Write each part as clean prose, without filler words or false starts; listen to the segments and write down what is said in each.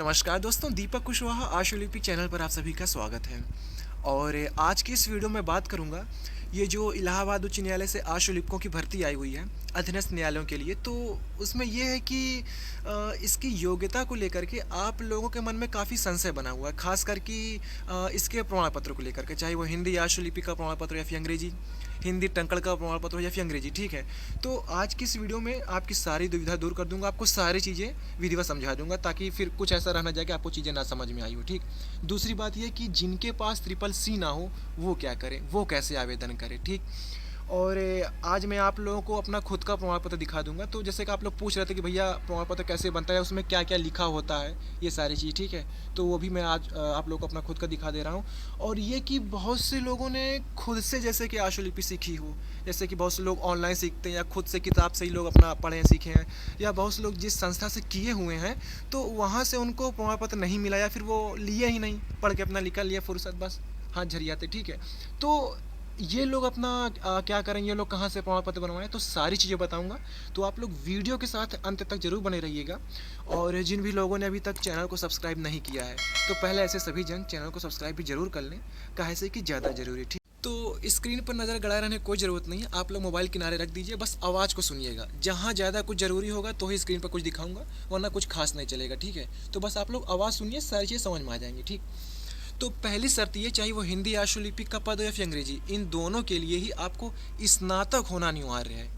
नमस्कार दोस्तों, दीपक कुशवाहा आशु लिपिक चैनल पर आप सभी का स्वागत है। और आज की इस वीडियो में बात करूंगा ये जो इलाहाबाद उच्च न्यायालय से आशु लिपिकों की भर्ती आई हुई है अधीनस्थ न्यायालयों के लिए। तो उसमें यह है कि इसकी योग्यता को लेकर के आप लोगों के मन में काफ़ी संशय बना हुआ है, खासकर कि इसके प्रमाण पत्र को लेकर के, चाहे वो हिंदी आशु लिपि का प्रमाण पत्र या फिर अंग्रेजी हिंदी टंकण का प्रमाण पत्र हो या फिर अंग्रेजी। ठीक है, तो आज की इस वीडियो में आपकी सारी दुविधा दूर कर दूंगा, आपको सारी चीज़ें विधिवत समझा दूंगा, ताकि फिर कुछ ऐसा रहना जाए कि आपको चीज़ें ना समझ में आई हो। ठीक। दूसरी बात यह कि जिनके पास ट्रिपल सी ना हो वो क्या करें, वो कैसे आवेदन करें। ठीक। और आज मैं आप लोगों को अपना खुद का प्रमाण पत्र दिखा दूंगा। तो जैसे कि आप लोग पूछ रहे थे कि भैया प्रमाण पत्र कैसे बनता है, उसमें क्या क्या लिखा होता है, ये सारी चीज़। ठीक है, तो वो भी मैं आज आप लोगों को अपना खुद का दिखा दे रहा हूँ। और ये कि बहुत से लोगों ने खुद से जैसे कि आशुलिपि सीखी हो, जैसे कि बहुत से लोग ऑनलाइन सीखते हैं या खुद से किताब से ही लोग अपना पढ़े हैं सीखे हैं, या बहुत से लोग जिस संस्था से किए हुए हैं तो वहाँ से उनको प्रमाण पत्र नहीं मिला, या फिर वो लिए ही नहीं, पढ़ के अपना निकल लिया फुर्सत, बस हाथ झरियाते। ठीक है, तो ये लोग अपना क्या करें, ये लोग कहाँ से प्रमाण पत्र बनवाएं, तो सारी चीज़ें बताऊंगा। तो आप लोग वीडियो के साथ अंत तक जरूर बने रहिएगा। और जिन भी लोगों ने अभी तक चैनल को सब्सक्राइब नहीं किया है तो पहले ऐसे सभी जन चैनल को सब्सक्राइब भी जरूर कर लें, काहे से कि ज़्यादा जरूरी। ठीक। तो स्क्रीन पर नज़र गड़ाए रहने की कोई ज़रूरत नहीं है, आप लोग मोबाइल किनारे रख दीजिए, बस आवाज़ को सुनिएगा। जहाँ ज़्यादा कुछ ज़रूरी होगा तो ही स्क्रीन पर कुछ दिखाऊंगा, वरना कुछ खास नहीं चलेगा। ठीक है, तो बस आप लोग आवाज़ सुनिए, सारी चीज़ें समझ में आ जाएंगी। ठीक। तो पहली शर्त ये, चाहे वो हिंदी आशुलिपिक का पद हो या फिर अंग्रेजी, इन दोनों के लिए ही आपको स्नातक होना अनिवार्य है।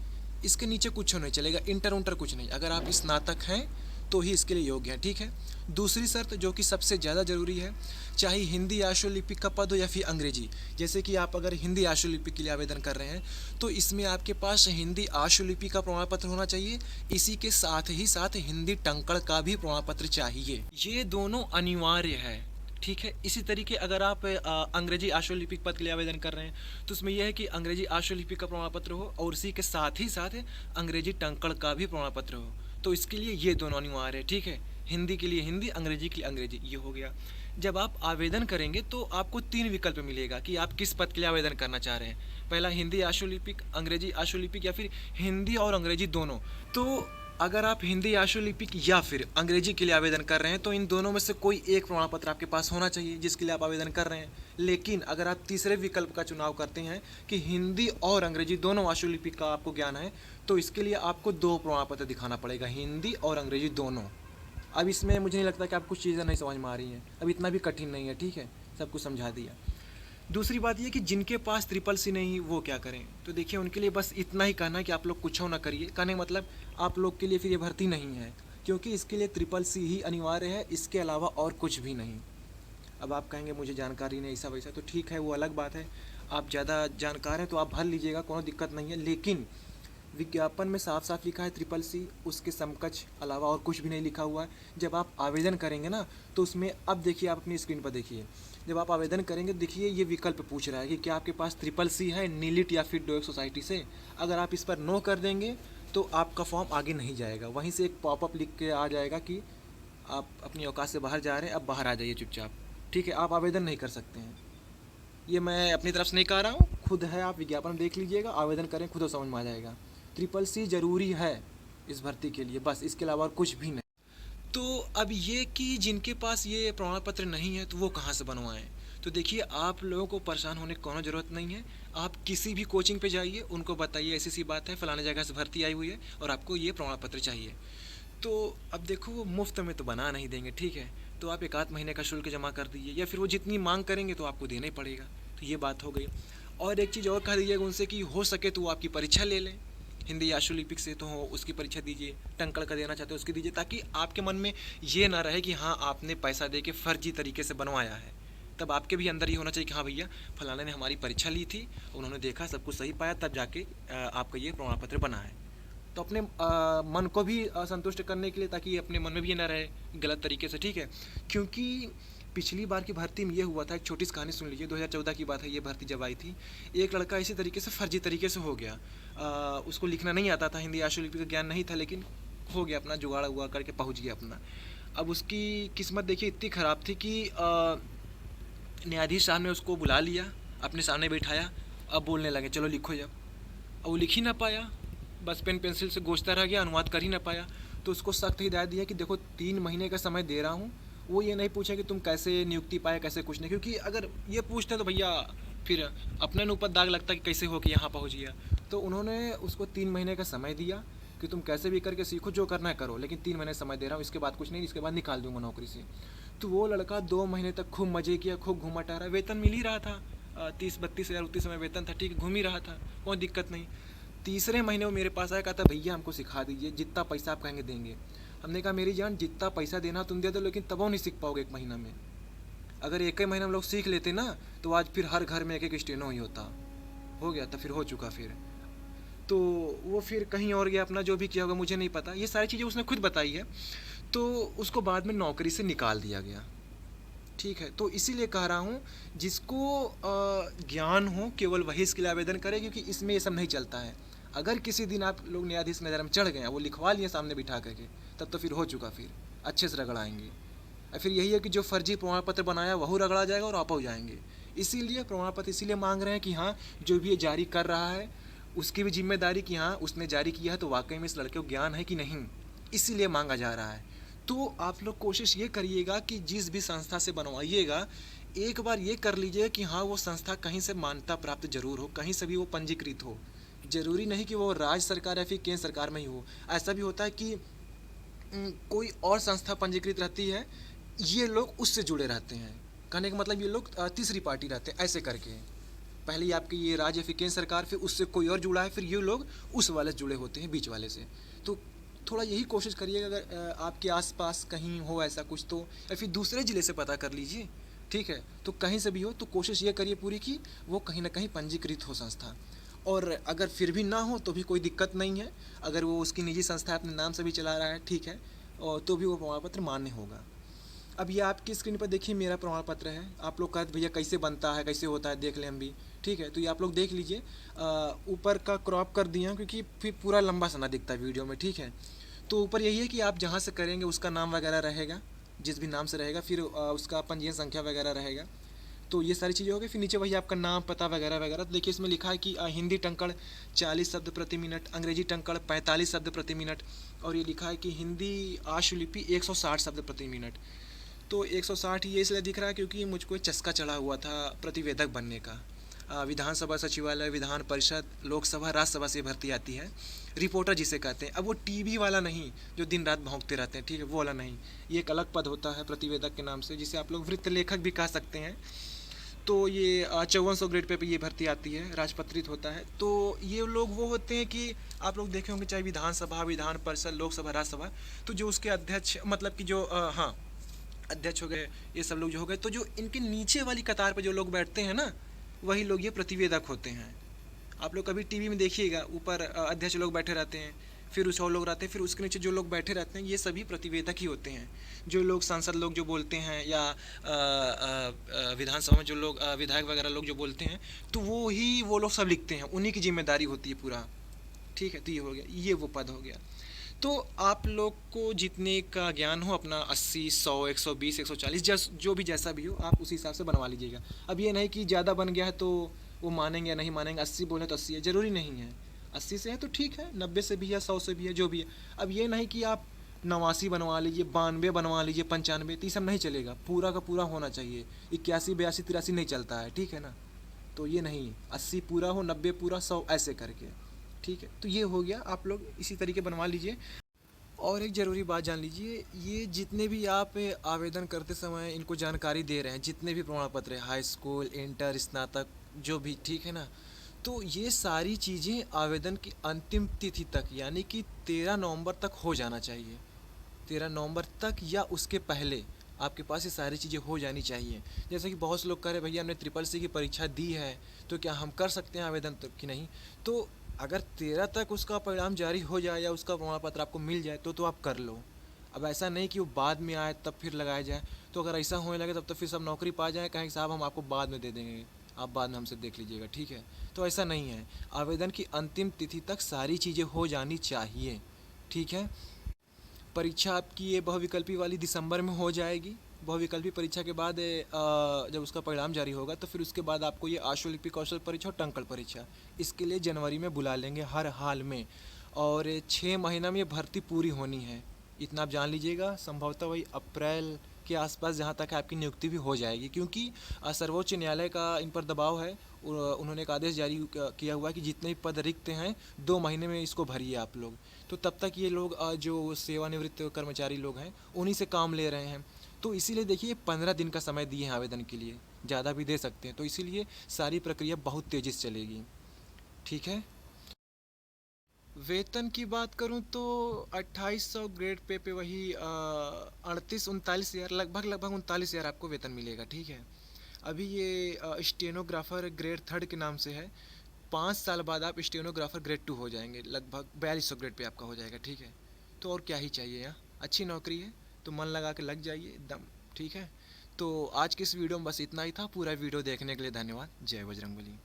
इसके नीचे कुछ नहीं चलेगा, इंटर उंटर कुछ नहीं, अगर आप स्नातक हैं तो ही इसके लिए योग्य हैं। ठीक है। दूसरी शर्त जो कि सबसे ज़्यादा ज़रूरी है, चाहे हिंदी आशुलिपिक का पद हो या फिर अंग्रेजी, जैसे कि आप अगर हिंदी आशुलिपिक के लिए आवेदन कर रहे हैं तो इसमें आपके पास हिंदी आशुलिपि का प्रमाण पत्र होना चाहिए, इसी के साथ ही साथ हिंदी टंकण का भी प्रमाण पत्र चाहिए। ये दोनों अनिवार्य है। ठीक है, इसी तरीके अगर आप अंग्रेजी आशुलिपिक पद के लिए आवेदन कर रहे हैं तो उसमें यह है कि अंग्रेजी आशुलिपिक का प्रमाण पत्र हो और उसी के साथ ही साथ अंग्रेजी टंकण का भी प्रमाण पत्र हो। तो इसके लिए ये दोनों अनिवार्य है। ठीक है, हिंदी के लिए हिंदी, अंग्रेजी के लिए अंग्रेजी, ये हो गया। जब आप आवेदन करेंगे तो आपको 3 विकल्प मिलेगा कि आप किस पद के लिए आवेदन करना चाह रहे हैं। पहला हिंदी आशुलिपिक, अंग्रेजी आशुलिपिक, या फिर हिंदी और अंग्रेजी दोनों। तो अगर आप हिंदी आशुलिपिक या फिर अंग्रेजी के लिए आवेदन कर रहे हैं तो इन दोनों में से कोई एक प्रमाण पत्र आपके पास होना चाहिए जिसके लिए आप आवेदन कर रहे हैं। लेकिन अगर आप तीसरे विकल्प का चुनाव करते हैं कि हिंदी और अंग्रेजी दोनों आशुलिपिक का आपको ज्ञान है, तो इसके लिए आपको 2 प्रमाण पत्र दिखाना पड़ेगा, हिंदी और अंग्रेजी दोनों। अब इसमें मुझे नहीं लगता कि आप कुछ चीज़ें नहीं समझ में आ रही हैं, अब इतना भी कठिन नहीं है। ठीक है, सब कुछ समझा दिया। दूसरी बात ये कि जिनके पास ट्रिपल सी नहीं वो क्या करें, तो देखिए उनके लिए बस इतना ही कहना है कि आप लोग कुछ ना करिए। कहने मतलब आप लोग के लिए फिर ये भर्ती नहीं है, क्योंकि इसके लिए ट्रिपल सी ही अनिवार्य है, इसके अलावा और कुछ भी नहीं। अब आप कहेंगे मुझे जानकारी नहीं ऐसा वैसा, तो ठीक है, वो अलग बात है। आप ज़्यादा जानकार हैं तो आप भर लीजिएगा, कोई दिक्कत नहीं है। लेकिन विज्ञापन में साफ साफ लिखा है ट्रिपल सी, उसके समकक्ष अलावा और कुछ भी नहीं लिखा हुआ है। जब आप आवेदन करेंगे ना तो उसमें, अब देखिए आप अपनी स्क्रीन पर देखिए, जब आप आवेदन करेंगे देखिए ये विकल्प पूछ रहा है कि क्या आपके पास ट्रिपल सी है नीलिट या फिर डोएक सोसाइटी से। अगर आप इस पर नो कर देंगे तो आपका फॉर्म आगे नहीं जाएगा, वहीं से एक पॉपअप लिख के आ जाएगा कि आप अपनी औकात से बाहर जा रहे हैं, अब बाहर आ जाइए चुपचाप। ठीक है, आप आवेदन नहीं कर सकते हैं। ये मैं अपनी तरफ से नहीं कह रहा हूँ, खुद है, आप विज्ञापन देख लीजिएगा, आवेदन करें, खुद समझ में आ जाएगा। ट्रिपल सी ज़रूरी है इस भर्ती के लिए, बस इसके अलावा और कुछ भी नहीं। तो अब ये कि जिनके पास ये प्रमाण पत्र नहीं है तो वो कहाँ से बनवाएं, तो देखिए आप लोगों को परेशान होने की कोनो ज़रूरत नहीं है। आप किसी भी कोचिंग पे जाइए, उनको बताइए ऐसी सी बात है, फलाने जगह से भर्ती आई हुई है और आपको ये प्रमाण पत्र चाहिए। तो अब देखो वो मुफ्त में तो बना नहीं देंगे। ठीक है, तो आप 1 आध महीने का शुल्क जमा कर दीजिए, या फिर वो जितनी मांग करेंगे तो आपको देना ही पड़ेगा। तो ये बात हो गई। और एक चीज़ और कह दीजिएगा उनसे कि हो सके तो वो आपकी परीक्षा ले लें, हिंदी आशुलिपिक से तो हो उसकी परीक्षा दीजिए, टंकण का देना चाहते हो उसकी दीजिए, ताकि आपके मन में ये ना रहे कि हाँ आपने पैसा दे के फर्जी तरीके से बनवाया है। तब आपके भी अंदर ये होना चाहिए कि हाँ भैया फलाने ने हमारी परीक्षा ली थी, उन्होंने देखा सब कुछ सही पाया, तब जाके आपका ये प्रमाण पत्र बना है। तो अपने मन को भी संतुष्ट करने के लिए, ताकि अपने मन में भी ये ना रहे गलत तरीके से। ठीक है, क्योंकि पिछली बार की भर्ती में ये हुआ था, एक छोटी सी कहानी सुन लीजिए। 2014 की बात है, ये भर्ती जब आई थी, एक लड़का इसी तरीके से फर्जी तरीके से हो गया। उसको लिखना नहीं आता था, हिंदी आशुलिपि का ज्ञान नहीं था, लेकिन हो गया, अपना जुगाड़ हुआ करके पहुंच गया अपना। अब उसकी किस्मत देखिए इतनी ख़राब थी कि न्यायाधीश साहब ने उसको बुला लिया, अपने सामने बैठाया, अब बोलने लगे चलो लिखो। जब अब वो लिख ही ना पाया, बस पेन पेंसिल से गोचता रह गया, अनुवाद कर ही ना पाया। तो उसको सख्त हिदायत दी है कि देखो 3 महीने का समय दे रहा हूँ, वो ये नहीं पूछा कि तुम कैसे नियुक्ति पाए, कैसे कुछ नहीं, क्योंकि अगर ये पूछते तो भैया फिर अपने ऊपर दाग लगता कि कैसे हो कि यहाँ पहुँच गया। तो उन्होंने उसको 3 महीने का समय दिया कि तुम कैसे भी करके सीखो, जो करना है करो, लेकिन 3 महीने समय दे रहा हूँ, इसके बाद कुछ नहीं, इसके बाद निकाल दूंगा नौकरी से। तो वो लड़का 2 महीने तक खूब मज़े किया, खूब घूमा टहरा, वेतन मिल ही रहा था, 30-32 हज़ार उतनी समय वेतन था, ठीक है, घूम ही रहा था, कोई दिक्कत नहीं। तीसरे महीने वो मेरे पास आया, कहता भैया हमको सिखा दीजिए, जितना पैसा आप कहेंगे देंगे। हमने कहा मेरी जान जितना पैसा देना तुम दे दो, लेकिन तब वो नहीं सीख पाओगे 1 महीना में। अगर 1 ही महीना हम लोग सीख लेते ना तो आज फिर हर घर में एक एक स्टेनो ही होता। हो गया तो फिर हो चुका फिर। तो वो फिर कहीं और गया, अपना जो भी किया होगा मुझे नहीं पता, ये सारी चीज़ें उसने खुद बताई है। तो उसको बाद में नौकरी से निकाल दिया गया। ठीक है, तो इसीलिए कह रहा हूँ जिसको ज्ञान हो केवल वही इसके लिए आवेदन करे, क्योंकि इसमें ये सब नहीं चलता है। अगर किसी दिन आप लोग न्यायाधीश नज़र में चढ़ गए, वो लिखवा लिए सामने बिठा करके, तब तो फिर हो चुका, फिर अच्छे से रगड़ाएंगे। और फिर यही है कि जो फर्जी प्रमाण पत्र बनाया वह रगड़ा जाएगा और आप हो जाएंगे। इसीलिए प्रमाण पत्र इसीलिए मांग रहे हैं कि हाँ, जो भी ये जारी कर रहा है उसकी भी जिम्मेदारी कि हाँ उसने जारी किया है तो वाकई में इस लड़के को ज्ञान है कि नहीं, इसीलिए मांगा जा रहा है। तो आप लोग कोशिश ये करिएगा कि जिस भी संस्था से बनवाइएगा, एक बार ये कर लीजिए कि हाँ वो संस्था कहीं से मान्यता प्राप्त जरूर हो, कहीं से भी वो पंजीकृत हो। जरूरी नहीं कि वो राज्य सरकार या फिर केंद्र सरकार में ही हो। ऐसा भी होता है कि कोई और संस्था पंजीकृत रहती है, ये लोग उससे जुड़े रहते हैं। कहने का मतलब ये लोग तीसरी पार्टी रहते हैं, ऐसे करके। पहले ही आपकी ये राज्य फिर केंद्र सरकार, फिर उससे कोई और जुड़ा है, फिर ये लोग उस वाले से जुड़े होते हैं, बीच वाले से। तो थोड़ा यही कोशिश करिएगा, अगर आपके आसपास कहीं हो ऐसा कुछ तो, या फिर दूसरे ज़िले से पता कर लीजिए। ठीक है, तो कहीं से भी हो तो कोशिश ये करिए पूरी कि वो कहीं ना कहीं पंजीकृत हो संस्था। और अगर फिर भी ना हो तो भी कोई दिक्कत नहीं है, अगर वो उसकी निजी संस्था अपने नाम से भी चला रहा है, ठीक है, और तो भी वो प्रमाण पत्र मान्य होगा। अब ये आपकी स्क्रीन पर देखिए मेरा प्रमाण पत्र है। आप लोग कहते भैया कैसे बनता है, कैसे होता है, देख लें हम भी। ठीक है, तो ये आप लोग देख लीजिए, ऊपर का क्रॉप कर दिया क्योंकि फिर पूरा लंबा सा ना दिखता है वीडियो में। ठीक है, तो ऊपर यही है कि आप जहाँ से करेंगे उसका नाम वगैरह रहेगा, जिस भी नाम से रहेगा, फिर उसका पंजीयन संख्या वगैरह रहेगा। तो ये सारी चीज़ें हो गई। फिर नीचे वही आपका नाम, पता वगैरह वगैरह। तो देखिए इसमें लिखा है कि हिंदी टंकड़ 40 शब्द प्रति मिनट, अंग्रेजी टंकड़ 45 शब्द प्रति मिनट, और ये लिखा है कि हिंदी आशुलिपि 160 शब्द प्रति मिनट। तो 160 ये इसलिए दिख रहा है क्योंकि मुझको चस्का चढ़ा हुआ था प्रतिवेदक बनने का। विधानसभा सचिवालय, विधान परिषद, लोकसभा, राज्यसभा से भर्ती आती है, रिपोर्टर जिसे कहते हैं। अब वो टीवी वाला नहीं जो दिन रात भौंकते रहते हैं, ठीक है, वो वाला नहीं। ये एक अलग पद होता है प्रतिवेदक के नाम से, जिसे आप लोग वृत्त लेखक भी कह सकते हैं। तो ये 5400 ग्रेड पे ये भर्ती आती है, राजपत्रित होता है। तो ये लोग वो होते हैं कि आप लोग देखे होंगे चाहे विधानसभा, विधान परिषद, लोकसभा, राज्यसभा, तो जो उसके अध्यक्ष, मतलब कि जो हाँ अध्यक्ष हो गए, ये सब लोग जो हो गए, तो जो इनके नीचे वाली कतार पे जो लोग बैठते हैं ना, वही लोग ये प्रतिवेदक होते हैं। आप लोग कभी टीवी में देखिएगा, ऊपर अध्यक्ष लोग बैठे रहते हैं, फिर उस और लोग रहते हैं, फिर उसके नीचे जो लोग बैठे रहते हैं, ये सभी प्रतिवेदक ही होते हैं। जो लोग सांसद लोग जो बोलते हैं, या विधानसभा में जो लोग विधायक वगैरह लोग जो बोलते हैं, तो वो लोग सब लिखते हैं, उन्हीं की जिम्मेदारी होती है पूरा। ठीक है, तो ये हो गया, ये वो पद हो गया। तो आप लोग को जितने का ज्ञान हो अपना 80, 100, 120, 140, जो भी जैसा भी हो, आप उसी हिसाब से बनवा लीजिएगा। अब ये नहीं कि ज़्यादा बन गया है तो वो मानेंगे या नहीं मानेंगे। 80 बोले तो 80 है, ज़रूरी नहीं है। 80 से है तो ठीक है, 90 से भी है, 100 से भी है, जो भी है। अब ये नहीं कि आप 89 बनवा लीजिए, 92 बनवा लीजिए, 95, तो ये सब नहीं चलेगा, पूरा का पूरा होना चाहिए। 81, 82, 83 नहीं चलता है, ठीक है ना। तो ये नहीं, 80 पूरा हो, 90 पूरा, 100 ऐसे करके। ठीक है, तो ये हो गया, आप लोग इसी तरीके बनवा लीजिए। और एक ज़रूरी बात जान लीजिए, ये जितने भी आप आवेदन करते समय इनको जानकारी दे रहे हैं, जितने भी प्रमाण पत्र हैं, हाई स्कूल, इंटर, स्नातक, जो भी, ठीक है ना, तो ये सारी चीज़ें आवेदन की अंतिम तिथि तक, यानी कि 13 नवंबर तक हो जाना चाहिए। 13 नवंबर तक या उसके पहले आपके पास ये सारी चीज़ें हो जानी चाहिए। जैसे कि बहुत से लोग कह रहे हैं भैया हमने ट्रिपल सी की परीक्षा दी है, तो क्या हम कर सकते हैं आवेदन तक कि नहीं। तो अगर 13 तक उसका परिणाम जारी हो जाए या उसका प्रमाण पत्र आपको मिल जाए तो आप कर लो। अब ऐसा नहीं कि वो बाद में आए तब फिर लगाया जाए। तो अगर ऐसा होने लगे तब तो फिर सब नौकरी पा जाए, कहें साहब हम आपको बाद में दे देंगे, आप बाद में हमसे देख लीजिएगा, ठीक है। तो ऐसा नहीं है, आवेदन की अंतिम तिथि तक सारी चीज़ें हो जानी चाहिए, ठीक है। परीक्षा आपकी ये बहुविकल्पी वाली दिसंबर में हो जाएगी। बहुविकल्पी परीक्षा के बाद जब उसका परिणाम जारी होगा तो फिर उसके बाद आपको ये आशुलिपि कौशल परीक्षा और टंकड़ परीक्षा, इसके लिए जनवरी में बुला लेंगे हर हाल में। और 6 महीना में ये भर्ती पूरी होनी है, इतना आप जान लीजिएगा। संभवतः वही अप्रैल के आसपास जहाँ तक है आपकी नियुक्ति भी हो जाएगी, क्योंकि सर्वोच्च न्यायालय का इन पर दबाव है। उन्होंने एक आदेश जारी किया हुआ है कि जितने भी पद रिक्त हैं 2 महीने में इसको भरिए आप लोग। तो तब तक ये लोग जो सेवानिवृत्त कर्मचारी लोग हैं उन्हीं से काम ले रहे हैं। तो इसीलिए देखिए 15 दिन का समय दिए हैं आवेदन के लिए, ज़्यादा भी दे सकते हैं। तो इसीलिए सारी प्रक्रिया बहुत तेज़ी से चलेगी। ठीक है। वेतन की बात करूं तो 2800 ग्रेड पे वही 38-39 हज़ार, लगभग लगभग 39 हज़ार आपको वेतन मिलेगा। ठीक है। अभी ये स्टेनोग्राफर ग्रेड थर्ड के नाम से है। 5 साल बाद आप स्टेनोग्राफर ग्रेड 2 हो जाएंगे, लगभग 4200 ग्रेड पे आपका हो जाएगा। ठीक है। तो और क्या ही चाहिए, यहाँ अच्छी नौकरी है तो मन लगा के लग जाइए एकदम। ठीक है। तो आज की इस वीडियो में बस इतना ही था। पूरा वीडियो देखने के लिए धन्यवाद। जय बजरंगबली।